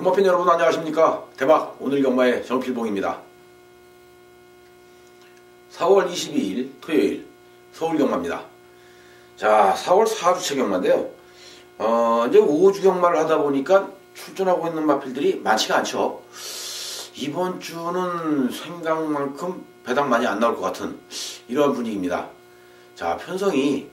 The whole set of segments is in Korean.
경마팬 여러분 안녕하십니까. 대박 오늘 경마의 정필봉입니다. 4월 22일 토요일 서울 경마입니다. 자, 4월 4주차 경마인데요. 이제 5주 경마를 하다 보니까 출전하고 있는 마필들이 많지가 않죠. 이번 주는 생각만큼 배당 많이 안 나올 것 같은 이러한 분위기입니다. 자, 편성이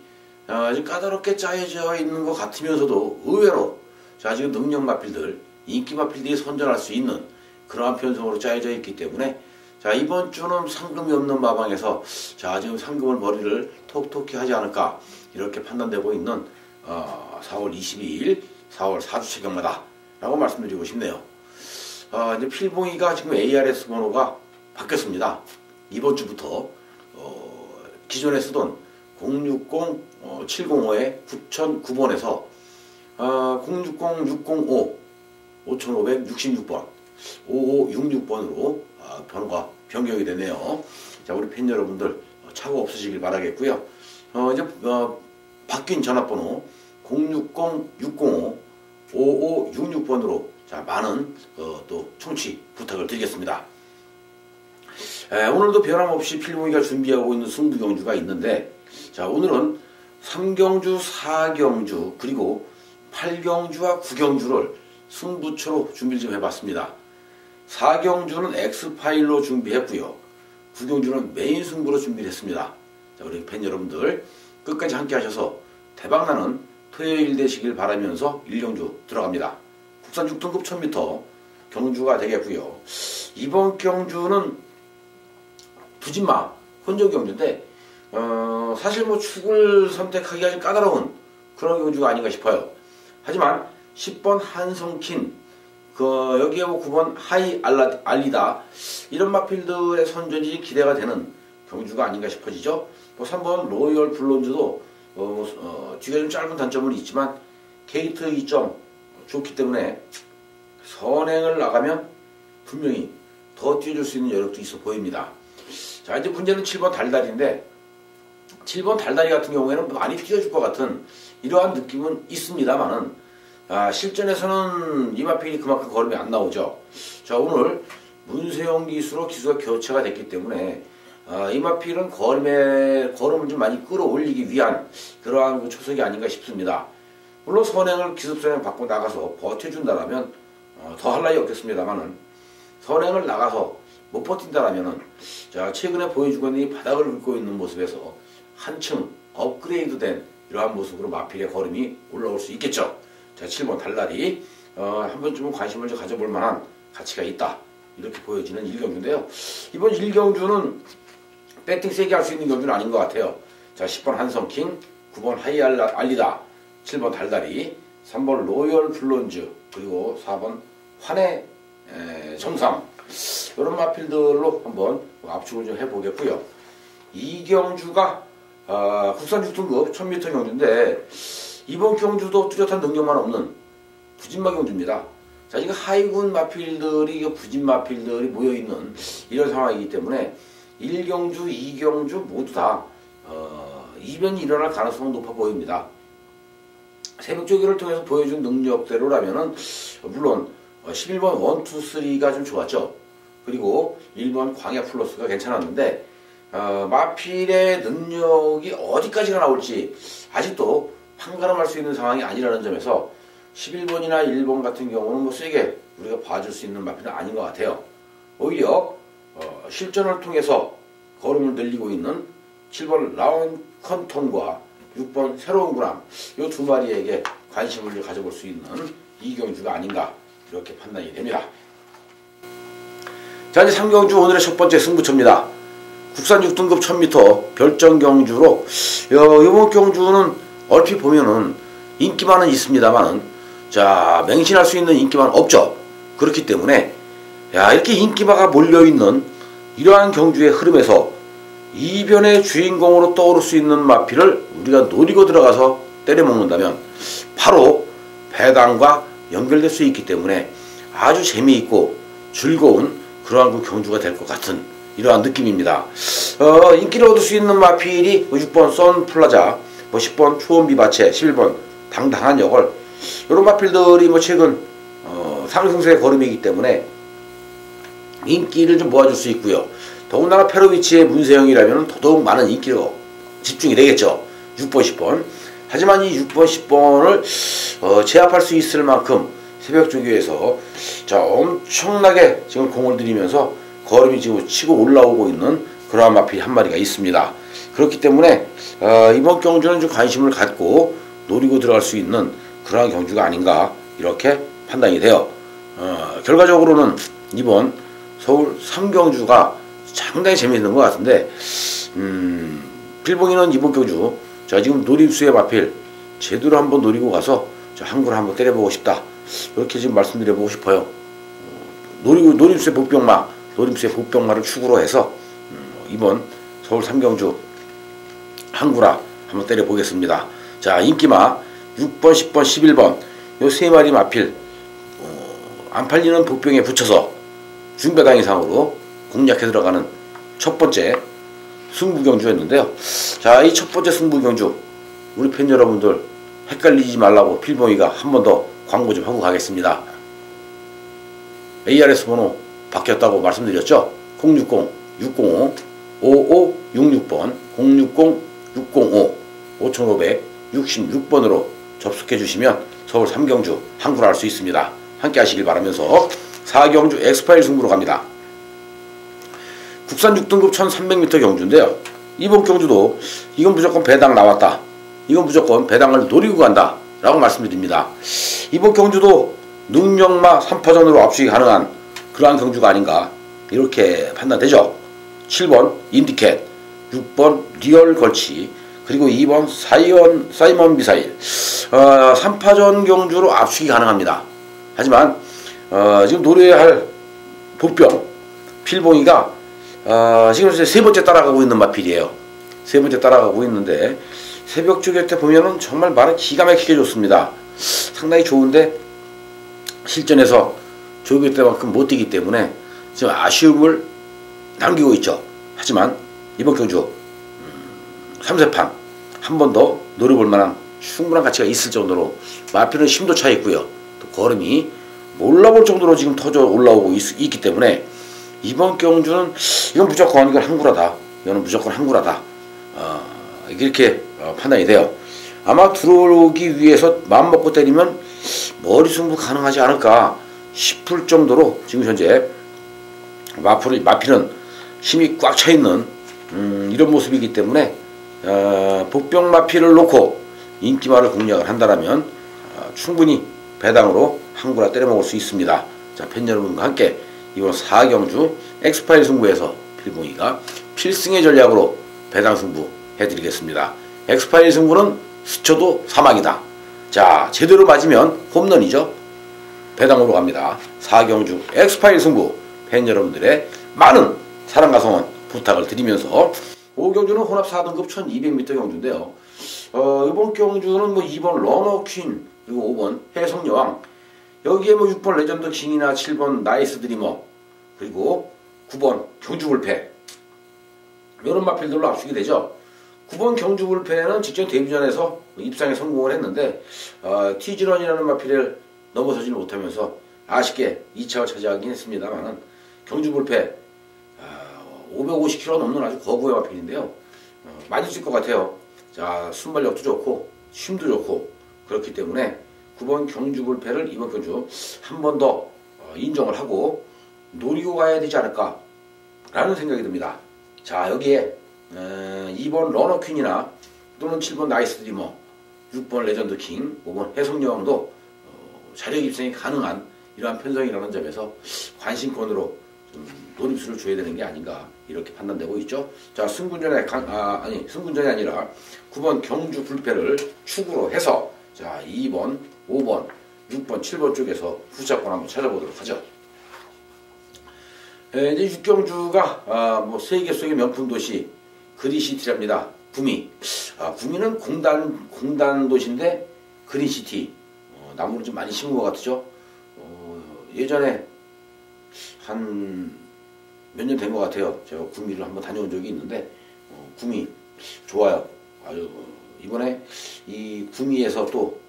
좀 까다롭게 짜여져 있는 것 같으면서도 의외로 자, 지금 능력 마필들, 인기 마필들이 선전할 수 있는 그러한 편성으로 짜여져 있기 때문에 자, 이번 주는 상금이 없는 마방에서 자, 지금 상금을 머리를 톡톡히 하지 않을까 이렇게 판단되고 있는 4월 22일 4월 4주차 경마다 라고 말씀드리고 싶네요. 이제 필봉이가 지금 ARS 번호가 바뀌었습니다. 이번 주부터 기존에 쓰던 060-705에 9009번에서 060-605 5566번 5566번으로 번호가 변경이 되네요. 자, 우리 팬 여러분들 착오 없으시길 바라겠고요. 이제 바뀐 전화번호 060-605-5566번으로 자, 많은 또 청취 부탁을 드리겠습니다. 오늘도 변함없이 필봉이가 준비하고 있는 승부 경주가 있는데 자, 오늘은 3경주, 4경주 그리고 8경주와 9경주를 승부처로 준비를 좀 해봤습니다. 4경주는 X파일로 준비했고요. 9경주는 메인 승부로 준비를 했습니다. 자, 우리 팬 여러분들 끝까지 함께 하셔서 대박나는 토요일 되시길 바라면서 1경주 들어갑니다. 국산 6등급 1000m 경주가 되겠고요. 이번 경주는 부진마 혼전 경주인데 사실 뭐 축을 선택하기가 좀 까다로운 그런 경주가 아닌가 싶어요. 하지만 10번 한성킨 여기에 뭐 9번 하이 알리다 이런 마필들의 선전이 기대가 되는 경주가 아닌가 싶어지죠. 뭐 3번 로열 블론즈도 뒤가 좀 짧은 단점은 있지만 게이트 2점 좋기 때문에 선행을 나가면 분명히 더 뛰어줄 수 있는 여력도 있어 보입니다. 자, 이제 문제는 7번 달달인데 7번 달달이 같은 경우에는 많이 뛰어줄 것 같은 이러한 느낌은 있습니다만은 실전에서는 이 마필이 그만큼 걸음이 안 나오죠. 자, 오늘 문세영 기수로 기수가 교체가 됐기 때문에 이 마필은 걸음을 좀 많이 끌어올리기 위한 그러한 초석이 아닌가 싶습니다. 물론 선행을 기습선행 받고 나가서 버텨준다라면 더 할 나위 없겠습니다만은 선행을 나가서 못 버틴다라면은 자, 최근에 보여주고 있는 이 바닥을 긁고 있는 모습에서 한층 업그레이드된 이러한 모습으로 마필의 걸음이 올라올 수 있겠죠. 자, 7번 달달이 한 번쯤은 관심을 좀 가져볼 만한 가치가 있다 이렇게 보여지는 1경주인데요. 이번 1경주는 배팅 세게 할 수 있는 경주는 아닌 것 같아요. 자, 10번 한성킹, 9번 하이 알리다, 7번 달달이, 3번 로열 블론즈, 그리고 4번 환해 점상 이런 마필들로 한번 압축을 좀 해보겠고요. 이 경주가 국산 6등급 1000m 경주인데 이번 경주도 뚜렷한 능력만 없는 부진마 경주입니다. 자, 이거 하위군 마필들이 부진 마필들이 모여있는 이런 상황이기 때문에 1경주, 2경주 모두 다 이변이 일어날 가능성은 높아 보입니다. 새벽조기를 통해서 보여준 능력대로라면은 물론 11번 1, 2, 3가 좀 좋았죠. 그리고 1번 광야 플러스가 괜찮았는데 마필의 능력이 어디까지가 나올지 아직도 판가름할 수 있는 상황이 아니라는 점에서 11번이나 1번 같은 경우는 뭐 세게 우리가 봐줄 수 있는 마필은 아닌 것 같아요. 오히려 실전을 통해서 걸음을 늘리고 있는 7번 라운 컨톤과 6번 새로운 구람 이 두 마리에게 관심을 가져볼 수 있는 이경주가 아닌가 이렇게 판단이 됩니다. 자, 이제 3경주 오늘의 첫 번째 승부처입니다. 국산 6등급 1000m 결정 경주로 이번 경주는 얼핏 보면은 인기만은 있습니다만은 자, 맹신할 수 있는 인기만 없죠. 그렇기 때문에 이렇게 인기마가 몰려있는 이러한 경주의 흐름에서 이변의 주인공으로 떠오를 수 있는 마필을 우리가 노리고 들어가서 때려먹는다면 바로 배당과 연결될 수 있기 때문에 아주 재미있고 즐거운 그러한 그 경주가 될 것 같은 이러한 느낌입니다. 인기를 얻을 수 있는 마필이 6번 선플라자, 10번 초원비바체, 11번 당당한 역을 이런 마필들이 최근 상승세의 걸음이기 때문에 인기를 좀 모아줄 수 있고요. 더군다나 페로비치의 문세영이라면 더더욱 많은 인기로 집중이 되겠죠. 6번, 10번. 하지만 이 6번, 10번을 제압할 수 있을 만큼 새벽 조교에서 자 엄청나게 지금 공을 들이면서 걸음이 지금 치고 올라오고 있는 그러한 마필이 한 마리가 있습니다. 그렇기 때문에 이번 경주는 좀 관심을 갖고 노리고 들어갈 수 있는 그러한 경주가 아닌가 이렇게 판단이 돼요. 결과적으로는 이번 서울 3경주가 상당히 재미있는 것 같은데 필봉이는 이번 경주 자 지금 노립수의 마필 제대로 한번 노리고 가서 한구를 한번 때려보고 싶다 이렇게 지금 말씀드려보고 싶어요. 노립수의 복병마를 축으로 해서 이번 서울 3경주 한구라 한번 때려보겠습니다. 자 인기마 6번, 10번, 11번 요 세 마리 마필 안 팔리는 복병에 붙여서 중배당 이상으로 공략해 들어가는 첫 번째 승부경주였는데요. 자, 이 첫 번째 승부경주 우리 팬 여러분들 헷갈리지 말라고 필봉이가 한 번 더 광고 좀 하고 가겠습니다. ARS 번호 바뀌었다고 말씀드렸죠. 060-605-5566번 060-605-5566번으로 접속해 주시면 서울 3경주 한구를 할 수 있습니다. 함께 하시길 바라면서 4경주 엑스파일 승부로 갑니다. 국산 6등급 1300m 경주인데요. 이번 경주도 이건 무조건 배당 나왔다. 이건 무조건 배당을 노리고 간다. 라고 말씀드립니다. 이번 경주도 능력마 3파전으로 압축이 가능한 그러한 경주가 아닌가 이렇게 판단되죠. 7번 인디켓, 6번 리얼 걸치, 그리고 2번 사이먼 미사일 3파전 경주로 압축이 가능합니다. 하지만 지금 노려야 할 복병 필봉이가 지금 세 번째 따라가고 있는 마필이에요. 세 번째 따라가고 있는데 새벽 조교 때 보면은 정말 말은 기가 막히게 좋습니다. 상당히 좋은데 실전에서 조교 때만큼 못 뛰기 때문에 지금 아쉬움을 남기고 있죠. 하지만 이번 경주 3세판 한 번 더 노려볼 만한 충분한 가치가 있을 정도로 마필은 심도 차 있고요. 또 걸음이 몰라볼 정도로 지금 터져 올라오고 있기 때문에 이번 경주는 이건 무조건 이건 한구라다. 이거는 무조건 한구라다. 이렇게 판단이 돼요. 아마 들어오기 위해서 마음먹고 때리면 머리 승부 가능하지 않을까 싶을 정도로 지금 현재 마필은 힘이 꽉 차있는 이런 모습이기 때문에 복병 마필을 놓고 인기마를 공략을 한다면 충분히 배당으로 한구라 때려먹을 수 있습니다. 자, 팬 여러분과 함께 이번 4경주 엑스파일 승부에서 필봉이가 필승의 전략으로 배당 승부 해드리겠습니다. 엑스파일 승부는 스쳐도 사막이다. 자, 제대로 맞으면 홈런이죠. 배당으로 갑니다. 4경주 엑스파일 승부 팬 여러분들의 많은 사랑과 성원 부탁을 드리면서 5경주는 혼합 4등급 1200m 경주인데요. 이번 경주는 2번 러너퀸 그리고 5번 해성여왕 여기에 6번 레전드 킹이나 7번 나이스 드리머 그리고 9번 경주불패 이런 마필들로 압축이 되죠. 9번 경주불패는 직전 데뷔전에서 입상에 성공을 했는데 티즈런이라는 마필을 넘어서지는 못하면서 아쉽게 2차를 차지하긴 했습니다만 경주불패 550km 넘는 아주 거부의 마필인데요. 맞을 수 있을 것 같아요. 자, 순발력도 좋고 힘도 좋고 그렇기 때문에 9번 경주불패를 이번 경주 한 번 더 인정을 하고 노리고 가야 되지 않을까 라는 생각이 듭니다. 자, 여기에 2번 러너퀸이나 또는 7번 나이스 드리머 6번 레전드 킹 5번 해성여왕도 자력 입성이 가능한 이러한 편성이라는 점에서 관심권으로 좀 노림수를 줘야 되는 게 아닌가 이렇게 판단되고 있죠. 자, 승군전이 아니라 9번 경주 불패를 축으로 해서 자 2번, 5번, 6번, 7번 쪽에서 후차권 한번 찾아보도록 하죠. 이제 6경주가 세계 속의 명품 도시 그린시티랍니다. 구미. 구미는 공단 도시인데 그린시티. 나무를 좀 많이 심은 것 같죠. 예전에 한 몇 년 된 것 같아요. 제가 구미를 한번 다녀온 적이 있는데 구미 좋아요. 아주 이번에 이 구미에서 또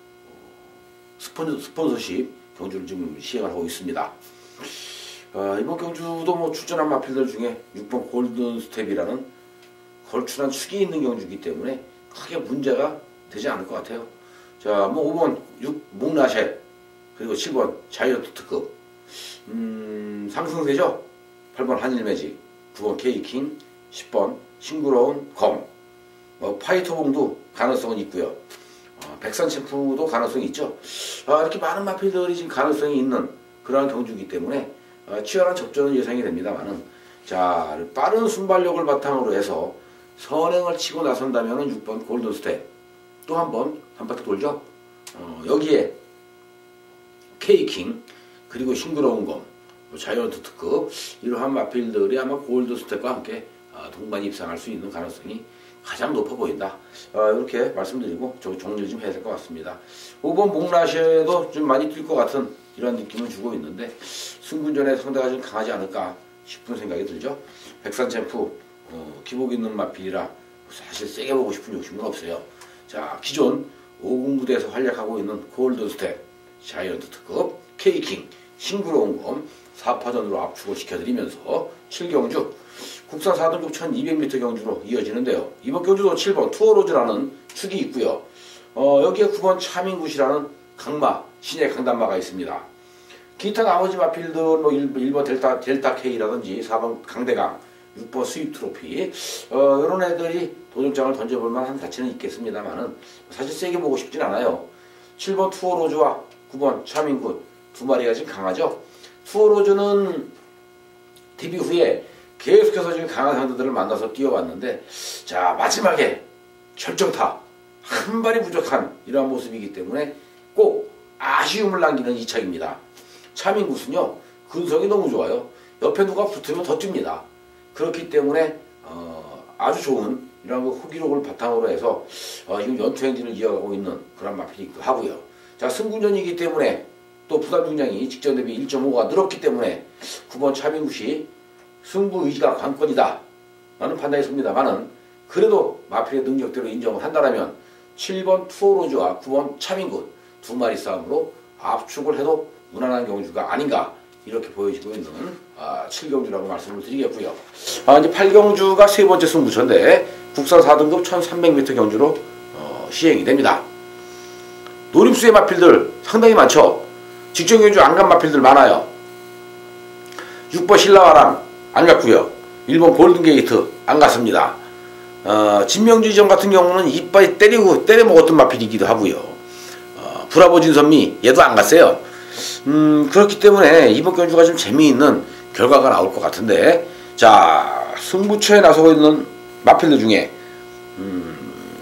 스폰서십 경주를 지금 시행을 하고 있습니다. 이번 경주도 뭐 출전한 마필들 중에 6번 골든 스텝이라는 걸출한 축이 있는 경주이기 때문에 크게 문제가 되지 않을 것 같아요. 자, 뭐 5번 목라쉘, 그리고 7번 자이언트 특급, 상승세죠. 8번 한일매직, 9번 케이킹, 10번 싱그러운 검, 파이터봉도 가능성은 있고요. 백산 챔프도 가능성이 있죠. 이렇게 많은 마필들이 지금 가능성이 있는 그러한 경주이기 때문에 치열한 접전은 예상이 됩니다만은, 자, 빠른 순발력을 바탕으로 해서 선행을 치고 나선다면은 6번 골든 스텝 또 한 바퀴 돌죠. 여기에 케이킹, 그리고 싱그러운 검, 자이언트 특급, 이러한 마필들이 아마 골든 스텝과 함께 동반 입상할 수 있는 가능성이 가장 높아 보인다. 이렇게 말씀드리고 정리를 좀 해야 될 것 같습니다. 5번 목라쉐도 좀 많이 뛸 것 같은 이런 느낌을 주고 있는데, 승군전에 상대가 좀 강하지 않을까 싶은 생각이 들죠. 백산 챔프, 기복 있는 마필이라 사실 세게 보고 싶은 욕심은 없어요. 자, 기존 5군 부대에서 활약하고 있는 골든 스텝, 자이언트 특급, 케이킹, 싱그러운 검 4파전으로 압축을 시켜드리면서 7경주 국산 4등급 1200m 경주로 이어지는데요. 이번 경주도 7번 투어로즈라는 축이 있고요. 여기에 9번 차민굿이라는 강마, 신의 강단마가 있습니다. 기타 나머지 마필들, 뭐 1번 델타 K라든지 4번 강대강, 6번 스윗 트로피, 이런 애들이 도전장을 던져볼 만한 가치는 있겠습니다만은 사실 세게 보고 싶진 않아요. 7번 투어로즈와 9번 차민굿 두 마리가 지금 강하죠. 투어로즈는 데뷔 후에 계속해서 지금 강한 상대들을 만나서 뛰어왔는데, 자, 마지막에 결정타 한 발이 부족한 이러한 모습이기 때문에 꼭 아쉬움을 남기는 이 차입니다. 차민굿은요, 근성이 너무 좋아요. 옆에 누가 붙으면 더 뜁니다. 그렇기 때문에 아주 좋은 이런 호기록을 바탕으로 해서 지금 연투 행진을 이어가고 있는 그런 마필이기도 하고요. 자, 승군전이기 때문에 또 부담 중량이 직전 대비 1.5가 늘었기 때문에 9번 차민굿이 승부 의지가 관건이다 라는 판단이 섭니다만은, 그래도 마필의 능력대로 인정을 한다면 7번 투어로즈와 9번 차민굿 두 마리 싸움으로 압축을 해도 무난한 경주가 아닌가, 이렇게 보여지고 있는 7경주라고 말씀을 드리겠고요. 이제 8경주가 세 번째 승부처인데 국산 4등급 1300m 경주로 시행이 됩니다. 노림수의 마필들 상당히 많죠. 직전 경주 안 간 마필들 많아요. 6번 신라와랑 안 갔고요. 1번 골든게이트 안 갔습니다. 진명주의전 같은 경우는 이빨이 때려 먹었던 마필이기도 하고요. 브라보 진선미 얘도 안 갔어요. 그렇기 때문에 이번 경주가 좀 재미있는 결과가 나올 것 같은데, 자, 승부처에 나서고 있는 마필들 중에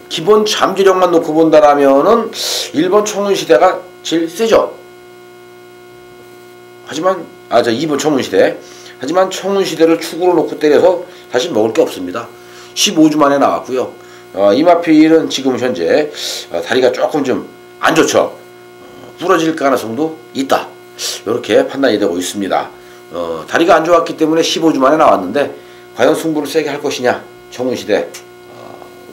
기본 잠재력만 놓고 본다라면은 1번 청운시대가 제일 세죠. 하지만 2번 청운시대. 하지만 청운시대를 축으로 놓고 때려서 사실 먹을 게 없습니다. 15주 만에 나왔고요. 이 마필은 지금 현재 다리가 조금 좀 안 좋죠. 부러질 가능성도 있다. 이렇게 판단이 되고 있습니다. 다리가 안 좋았기 때문에 15주 만에 나왔는데 과연 승부를 세게 할 것이냐. 청운시대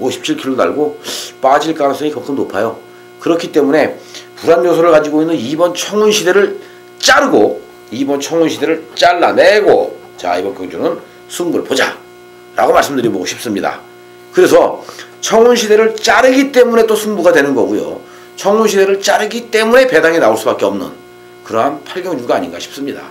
57kg 달고 빠질 가능성이 그만큼 높아요. 그렇기 때문에 불안 요소를 가지고 있는 2번 청운시대를 자르고 2번 청운시대를 잘라내고, 자, 이번 경주는 승부를 보자 라고 말씀드려보고 싶습니다. 그래서 청운시대를 자르기 때문에 또 승부가 되는 거고요. 청운시대를 자르기 때문에 배당이 나올 수밖에 없는 그러한 8경주가 아닌가 싶습니다.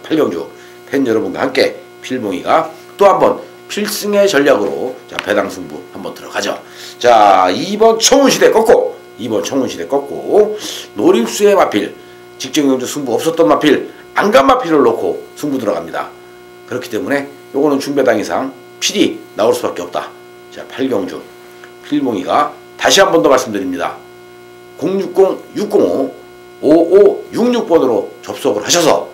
8경주 팬 여러분과 함께 필봉이가 또 한번 필승의 전략으로, 자, 배당 승부 한번 들어가죠. 자, 2번 청운시대 꺾고 2번 청운시대 꺾고 노림수의 마필, 직전 경주 승부 없었던 마필, 안간 마필을 놓고 승부 들어갑니다. 그렇기 때문에 요거는 중배당 이상 필이 나올 수밖에 없다. 자, 8경주 필봉이가 다시 한 번 더 말씀드립니다. 060-605-5566번으로 접속을 하셔서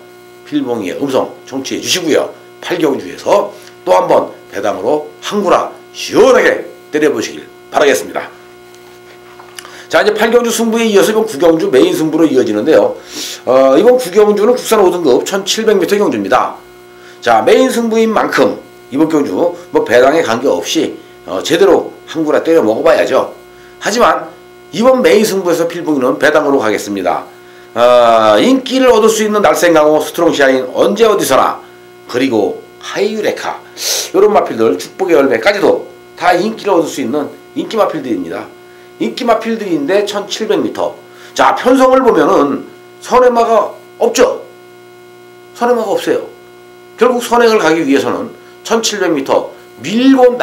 필봉이의 음성 청취해 주시고요. 8경주에서 또 한 번 배당으로 한구라 시원하게 때려보시길 바라겠습니다. 자, 이제 8경주 승부에 이어서 이번 9경주 메인 승부로 이어지는데요. 이번 9경주는 국산 5등급 1700m 경주입니다. 자, 메인 승부인 만큼 이번 경주 뭐 배당에 관계없이 제대로 한구라 때려 먹어봐야죠. 하지만 이번 메인 승부에서 필봉이는 배당으로 가겠습니다. 인기를 얻을 수 있는 날쌘강호 스트롱샤인 언제 어디서나 그리고 하이유레카 이런 마필들 축복의 열매까지도 다 인기를 얻을 수 있는 인기 마필들입니다. 인기 마필들인데 1700m. 자, 편성을 보면은 선행마가 없죠. 선행마가 없어요. 결국 선행을 가기 위해서는 1700m 밀고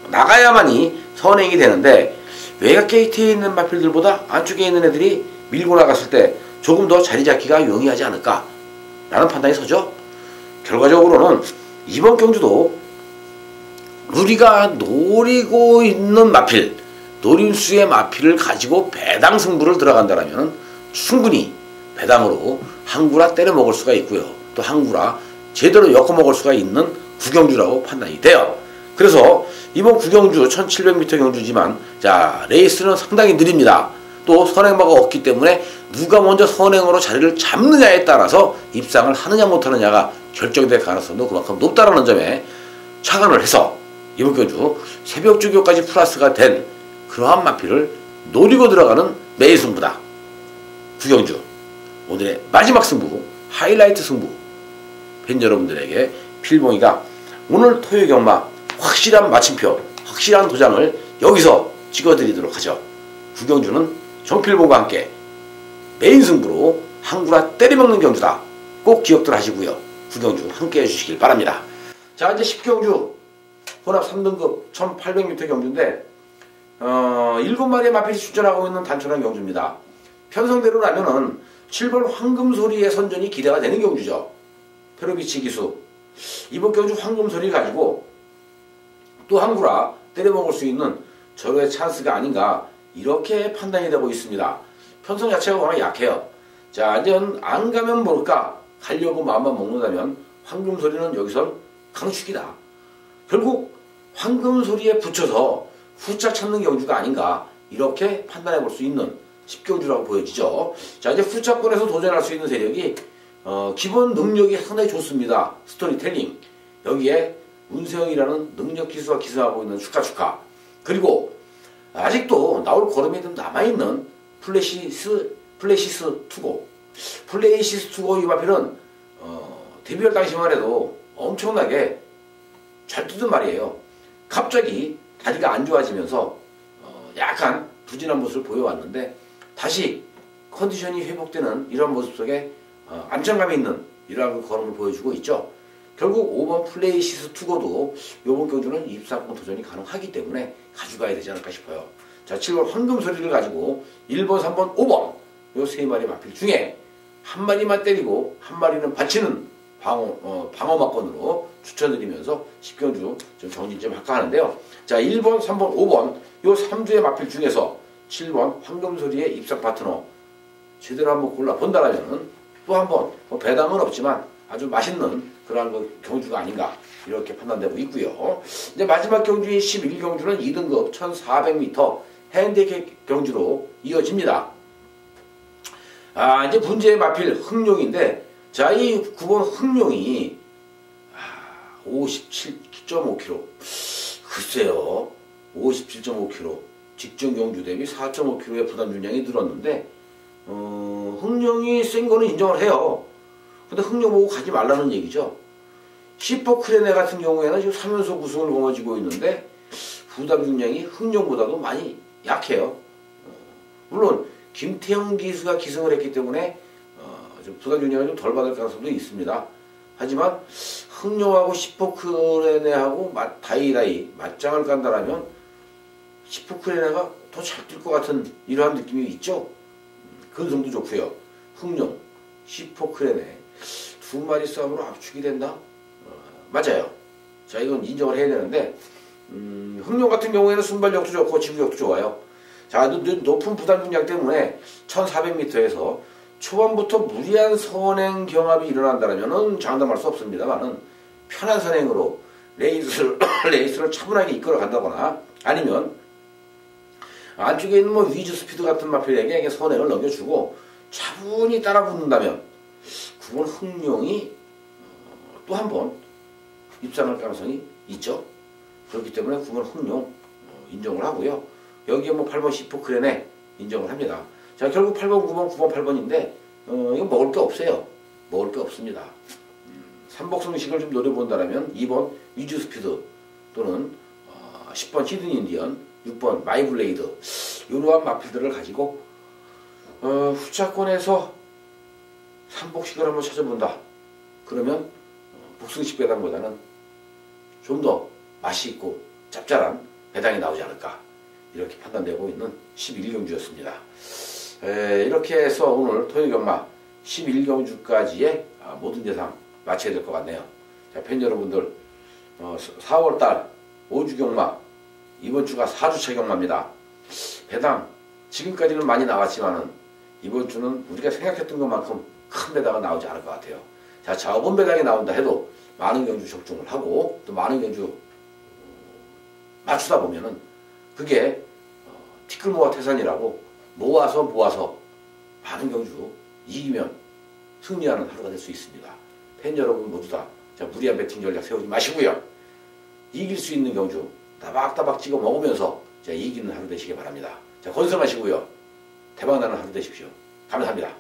나가야만이 선행이 되는데 외곽 게이트에 있는 마필들보다 안쪽에 있는 애들이 밀고 나갔을 때 조금 더 자리 잡기가 용이하지 않을까 라는 판단이 서죠. 결과적으로는 이번 경주도 우리가 노리고 있는 마필, 노림수의 마필을 가지고 배당 승부를 들어간다면 충분히 배당으로 항구라 때려 먹을 수가 있고요. 또 항구라 제대로 엮어 먹을 수가 있는 구경주라고 판단이 돼요. 그래서 이번 구경주 1700m 경주지만 자, 레이스는 상당히 느립니다. 또 선행마가 없기 때문에 누가 먼저 선행으로 자리를 잡느냐에 따라서 입상을 하느냐 못하느냐가 결정될 가능성도 그만큼 높다는 점에 착안을 해서 이번 경주 새벽 주교까지 플러스가 된 그러한 마필을 노리고 들어가는 매일 승부다. 구경주 오늘의 마지막 승부, 하이라이트 승부. 팬 여러분들에게 필봉이가 오늘 토요 경마 확실한 마침표, 확실한 도장을 여기서 찍어드리도록 하죠. 구경주는 정필봉과 함께 메인 승부로 항구라 때려먹는 경주다. 꼭 기억들 하시고요. 구경주 함께 해주시길 바랍니다. 자, 이제 10경주 혼합 3등급 1800m 경주인데 7마리의 마필이 출전하고 있는 단촐한 경주입니다. 편성대로라면은 7번 황금소리의 선전이 기대가 되는 경주죠. 페로비치 기수 이번 경주 황금소리 가지고 또 항구라 때려먹을 수 있는 절호의 찬스가 아닌가 이렇게 판단이 되고 있습니다. 편성 자체가 워낙 약해요. 자, 이제 안 가면 모를까 가려고 마음만 먹는다면 황금소리는 여기선 강축이다. 결국 황금소리에 붙여서 후짝 찾는 경주가 아닌가 이렇게 판단해 볼 수 있는 10경주라고 보여지죠. 자, 이제 후짝권에서 도전할 수 있는 세력이 기본 능력이 상당히 좋습니다. 스토리텔링 여기에 문세영이라는 능력 기수가 기수하고 있는 축하 그리고 아직도 나올 걸음이 좀 남아있는 플레시스 투고 이 마필은 데뷔할 당시만 해도 엄청나게 잘 뛰던 말이에요. 갑자기 다리가 안 좋아지면서 약간 부진한 모습을 보여왔는데 다시 컨디션이 회복되는 이런 모습 속에 안정감이 있는 이러한 걸음을 보여주고 있죠. 결국 5번 플레이시스 투고도 이번 경주는 입상권 도전이 가능하기 때문에 가져가야 되지 않을까 싶어요. 자, 7번 황금소리를 가지고 1번, 3번, 5번 요 세 마리 마필 중에 한 마리만 때리고 한 마리는 받치는 방어막권으로 추천드리면서 10경주 좀 정진 좀 할까 하는데요. 자, 1번, 3번, 5번 요 3주의 마필 중에서 7번 황금소리의 입상 파트너 제대로 한번 골라본다라면은 또 한번 배당은 없지만 아주 맛있는 그러한 경주가 아닌가 이렇게 판단되고 있고요. 이제 마지막 경주인 11경주는 2등급 1400m 핸디캡 경주로 이어집니다. 이제 문제의 마필 흥룡인데 자, 이 9번 흥룡이 57.5kg 글쎄요 57.5kg 직전 경주 대비 4.5kg의 부담 중량이 늘었는데 흥룡이 센 거는 인정을 해요. 근데 흥룡 보고 가지 말라는 얘기죠. 시퍼크레네 같은 경우에는 지금 3연속 우승을 거머쥐고 있는데 부담 중량이 흥룡보다도 많이 약해요. 물론 김태형 기수가 기승을 했기 때문에 좀 부담 중량을 좀 덜 받을 가능성도 있습니다. 하지만 흥룡하고 시퍼크레네하고 다이다이 맞짱을 깐다라면 시퍼크레네가 더 잘 뛸 것 같은 이러한 느낌이 있죠. 근성도 좋고요. 흥룡, 시퍼크레네 두 마리 싸움으로 압축이 된다? 맞아요. 자, 이건 인정을 해야 되는데 흥룡 같은 경우에는 순발력도 좋고 지구력도 좋아요. 자, 높은 부담 중량 때문에 1400m에서 초반부터 무리한 선행 경합이 일어난다면 장담할 수 없습니다만은 편한 선행으로 레이스를 차분하게 이끌어 간다거나 아니면 안쪽에 있는 위즈 스피드 같은 마필에게 선행을 넘겨주고 차분히 따라 붙는다면 그건 흥룡이 또 한 번 입상할 가능성이 있죠. 그렇기 때문에 그건 흥룡 인정을 하고요. 여기에 8번 시포크레네 인정을 합니다. 자, 결국 8번, 9번, 9번, 8번인데, 이거 먹을 게 없어요. 먹을 게 없습니다. 삼복승식을 좀 노려본다면 2번 위즈 스피드 또는 10번 히든 인디언, 6번 마이블레이드 이러한 마필들을 가지고 후차권에서 삼복식을 한번 찾아본다. 그러면 복승식 배당보다는 좀 더 맛이 있고 짭짤한 배당이 나오지 않을까 이렇게 판단되고 있는 11경주였습니다. 이렇게 해서 오늘 토요경마 11경주까지의 모든 예상 마쳐야 될 것 같네요. 자, 팬 여러분들 4월달 5주 경마 이번 주가 4주차 경마입니다. 배당 지금까지는 많이 나왔지만은 이번 주는 우리가 생각했던 것만큼 큰 배당은 나오지 않을 것 같아요. 자, 적은 배당이 나온다 해도 많은 경주 적중을 하고 또 많은 경주 맞추다 보면은 그게 티끌모아 태산이라고 모아서 많은 경주 이기면 승리하는 하루가 될 수 있습니다. 팬 여러분 모두 다 무리한 배팅 전략 세우지 마시고요. 이길 수 있는 경주 따박따박 찍어 먹으면서 이기는 하루 되시기 바랍니다. 자, 건승하시고요. 대박나는 하루 되십시오. 감사합니다.